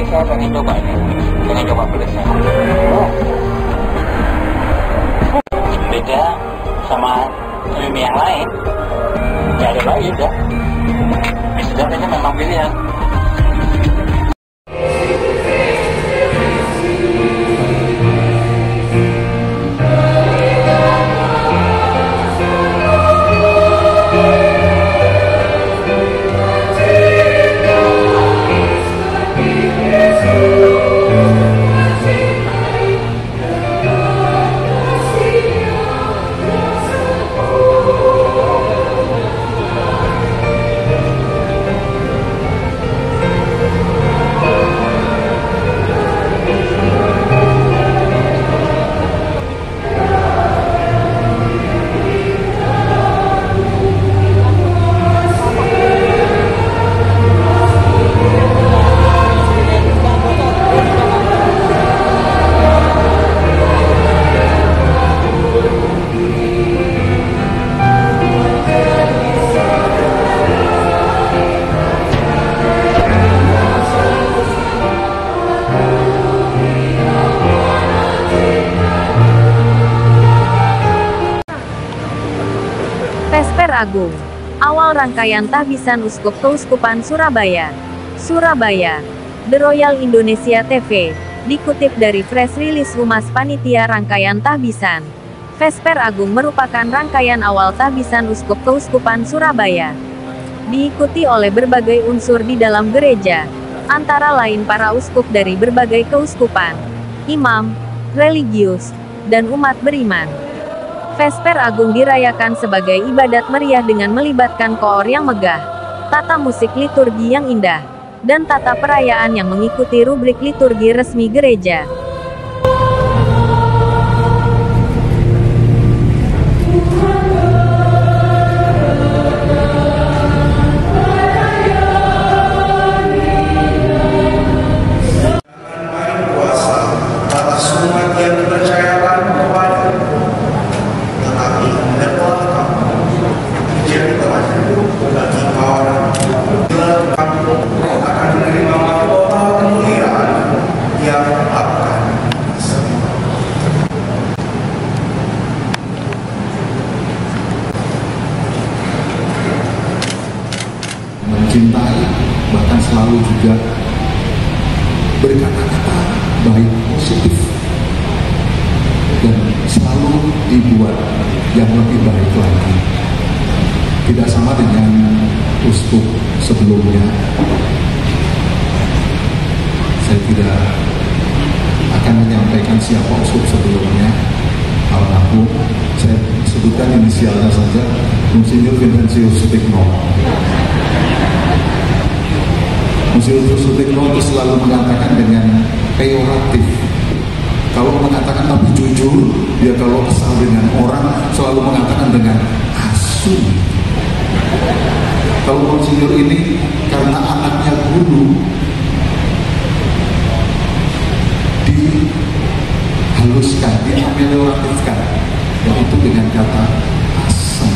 saya pengen coba ini, pengen coba pedasnya. Beda sama mie yang lain. Gak ada lagi udah. Mie sedap ini memang pilihan. Vesper Agung. Awal rangkaian tahbisan Uskup Keuskupan Surabaya. Surabaya. The Royal Indonesia TV. Dikutip dari press release Humas Panitia Rangkaian Tahbisan. Vesper Agung merupakan rangkaian awal tahbisan Uskup Keuskupan Surabaya. Diikuti oleh berbagai unsur di dalam gereja, antara lain para uskup dari berbagai keuskupan, imam, religius, dan umat beriman. Vesper Agung dirayakan sebagai ibadat meriah dengan melibatkan koor yang megah, tata musik liturgi yang indah, dan tata perayaan yang mengikuti rubrik liturgi resmi gereja. Mencintai, bahkan selalu juga berkata-kata baik positif dan selalu dibuat yang lebih baik lagi. Tidak sama dengan uskup sebelumnya. Saya tidak akan menyampaikan siapa uskup sebelumnya, almarhum. Saya sebutkan inisialnya saja, Monsinyur Vincentius Sutikno. Monsinyur Sutikno itu selalu mengatakan dengan peyoratif. Kalau mengatakan tapi jujur, dia kalau kesal dengan orang selalu mengatakan dengan asu. Kalau Monsinyur ini karena anaknya guru, dihaluskan, diamelioratifkan, yaitu dengan kata asam.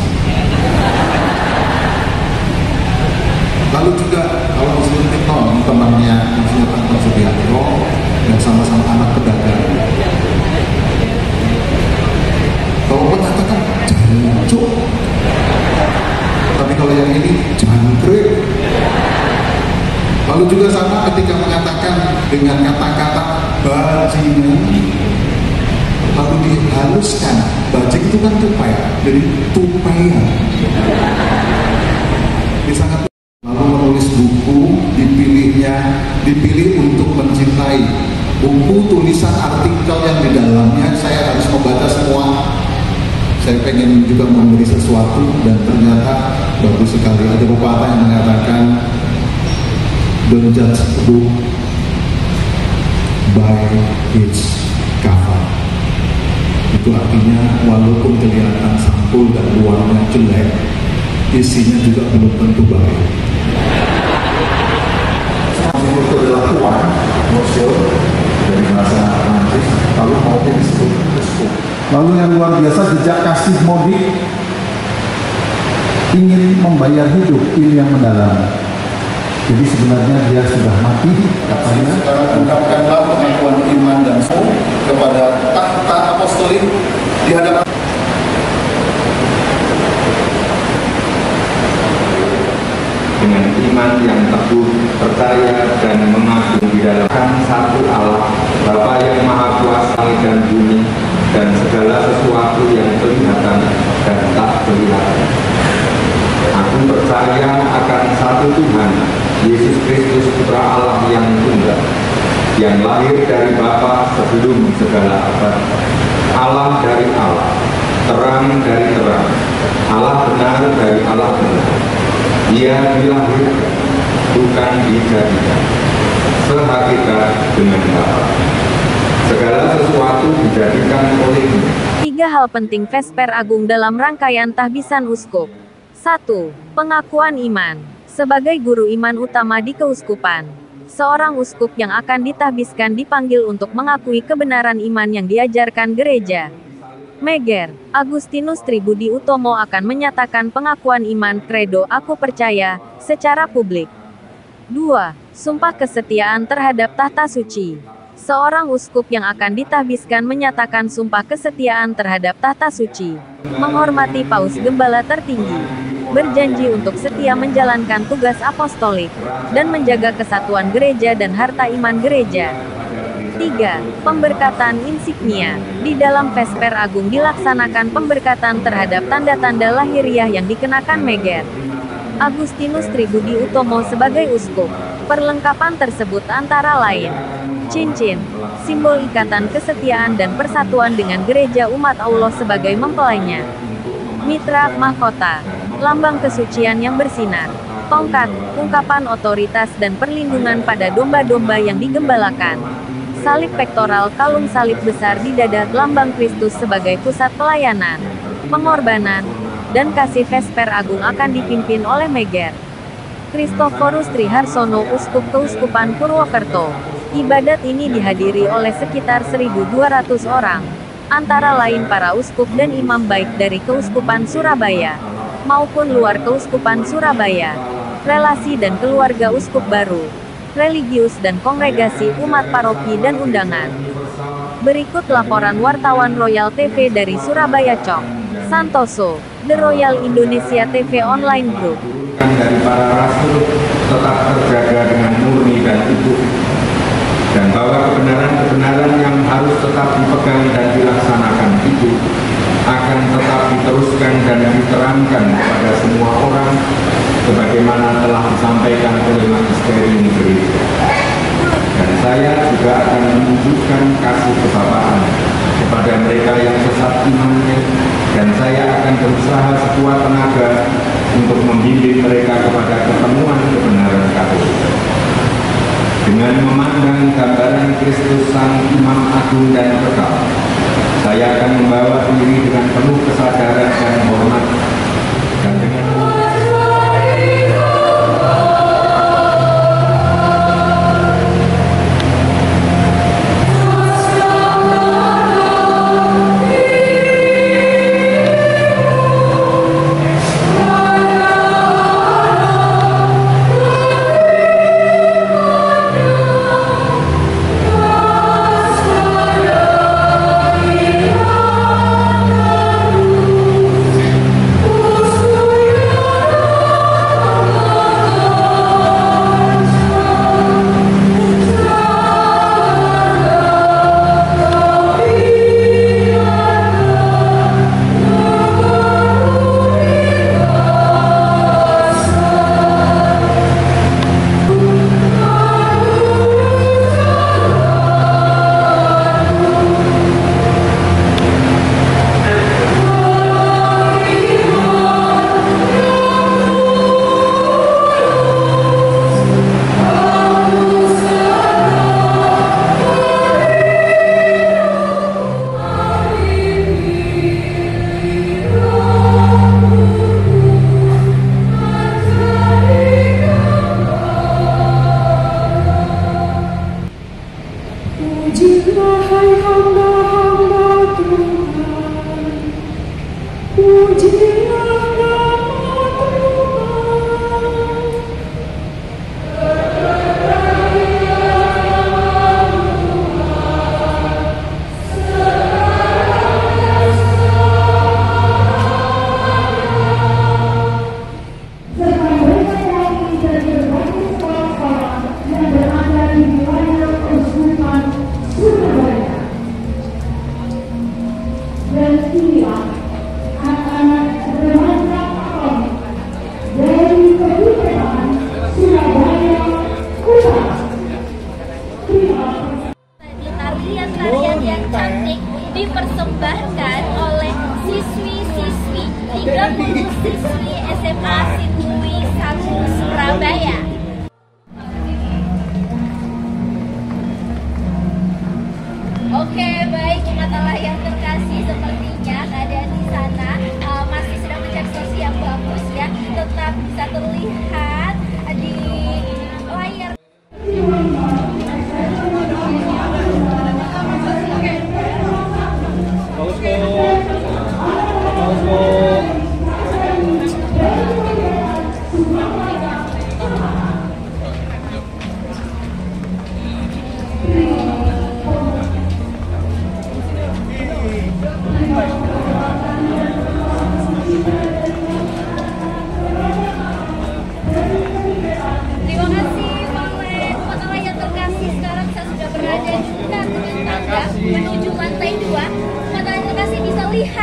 Lalu juga kalau Monsinyur Sutikno, temannya Monsinyur Anton Subianto, dan sama-sama anak pedagang, kalau mengatakan jancuk, tapi kalau yang ini jangkrik. Lalu juga sama ketika mengatakan dengan kata-kata bajingan, lalu dihaluskan. Bajing itu kan tupai, jadi tupayan. Ini sangat. Lalu menulis buku, dipilih untuk mencintai. Buku, tulisan, artikel yang di dalamnya saya harus membaca semua. Saya pengen juga memberi sesuatu dan ternyata bagus sekali. Ada pepatah yang mengatakan, don't judge a book by its cover. Itu artinya walaupun kelihatan sampul dan luarnya jelek, isinya juga belum tentu baik. Itu adalah tuan, museum dari bahasa Prancis, lalu mau disebut uskup. Lalu yang luar biasa, jejak kasih Modik, ingin membayar hidup, ini yang mendalam. Jadi sebenarnya dia sudah mati katanya. Sekarang ungkapkanlah pengakuan iman dan kepada tahta apostolik di hadapan dengan iman yang teguh, percaya dan mengaku di dalam satu Allah, Bapa yang Maha Kuasa dan bumi dan segala sesuatu yang kelihatan dan tak kelihatan. Aku percaya akan satu Tuhan, Yesus Kristus Putra Allah yang tunggal, yang lahir dari Bapa sebelum segala abad, Allah dari Allah, terang dari terang, Allah benar dari Allah benar. Dia dilahirkan, bukan dijadikan, sehakikat dengan Bapa. Segala sesuatu dijadikan olehnya. 3 hal penting Vesper Agung dalam rangkaian tahbisan uskup. 1. Pengakuan iman. Sebagai guru iman utama di keuskupan, seorang uskup yang akan ditahbiskan dipanggil untuk mengakui kebenaran iman yang diajarkan gereja. Meger Agustinus Tribudi Utomo akan menyatakan pengakuan iman kredo aku percaya secara publik. 2. Sumpah kesetiaan terhadap tahta suci. Seorang uskup yang akan ditahbiskan menyatakan sumpah kesetiaan terhadap tahta suci, menghormati paus gembala tertinggi, berjanji untuk setia menjalankan tugas apostolik, dan menjaga kesatuan gereja dan harta iman gereja. 3. Pemberkatan insignia. Di dalam Vesper Agung dilaksanakan pemberkatan terhadap tanda-tanda lahiriah yang dikenakan Meger Agustinus Tribudi Utomo sebagai uskup. Perlengkapan tersebut antara lain cincin, simbol ikatan kesetiaan dan persatuan dengan gereja umat Allah sebagai mempelainya, mitra mahkota, lambang kesucian yang bersinar, tongkat, ungkapan otoritas dan perlindungan pada domba-domba yang digembalakan, salib pektoral kalung salib besar di dada lambang Kristus sebagai pusat pelayanan, pengorbanan, dan kasih Vesper Agung akan dipimpin oleh Meger Kristoforus Triharsono, Uskup Keuskupan Purwokerto. Ibadat ini dihadiri oleh sekitar 1.200 orang, antara lain para uskup dan imam baik dari Keuskupan Surabaya, maupun luar Keuskupan Surabaya, relasi dan keluarga uskup baru, religius dan kongregasi umat paroki dan undangan. Berikut laporan wartawan Royal TV dari Surabaya Cok. Santoso, The Royal Indonesia TV Online Group. Dari para rasul tetap terjaga dengan murni dan utuh, dan bahwa kebenaran-kebenaran yang harus tetap dipegang dan dilaksanakan itu akan tetap diteruskan dan diterangkan kepada semua orang sebagaimana telah disampaikan oleh magisterium gereja. Dan saya juga akan menunjukkan kasih kebapaan kepada mereka yang sesat imannya, dan saya akan berusaha sekuat tenaga untuk membimbing mereka kepada ketemuan kebenaran Katolik. Dengan memandang gambaran Kristus Sang Imam Agung dan Kekal, saya akan membawa diri dengan penuh kesadaran dan hormat, dan dengan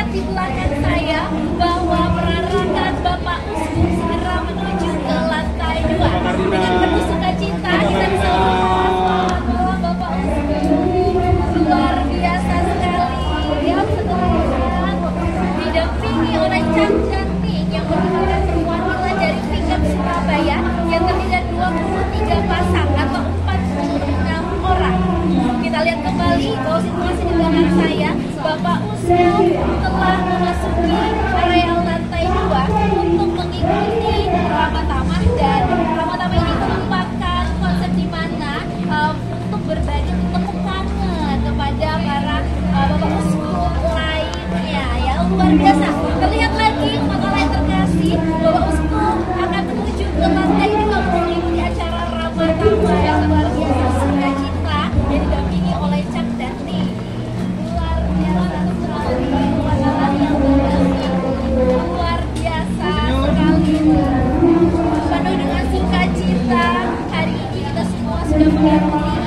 di belakang saya bahwa perarakan Bapak Uskup segera menuju ke lantai 2. Dengan penuh sukacita kita bisa melihat bahwa Bapak Uskup luar biasa sekali. Ya, setelah didampingi oleh Cak Janting yang merupakan perwakilan dari Pickup Surabaya yang terdiri dari 23 pasang atau 46 orang. Kita lihat kembali bahwa situasi di belakang saya, Bapak Uskup telah memasuki area lantai 2 untuk mengikuti Ramatamah, dan Ramatamah ini merupakan konsep di mana untuk berbagi tepuk tangan kepada para Bapak Uskup lainnya. Ya, luar biasa. Terlihat lagi makalah yang terkasih, Bapak Uskup akan menuju ke lantai 2 untuk mengikuti acara Ramatamah yang luar biasa sukacita yang didampingi oleh Cak Janting. Luar biasa sekali, makalah yang terkasih luar biasa sekali, penuh dengan sukacita. Hari ini kita semua sudah mengikuti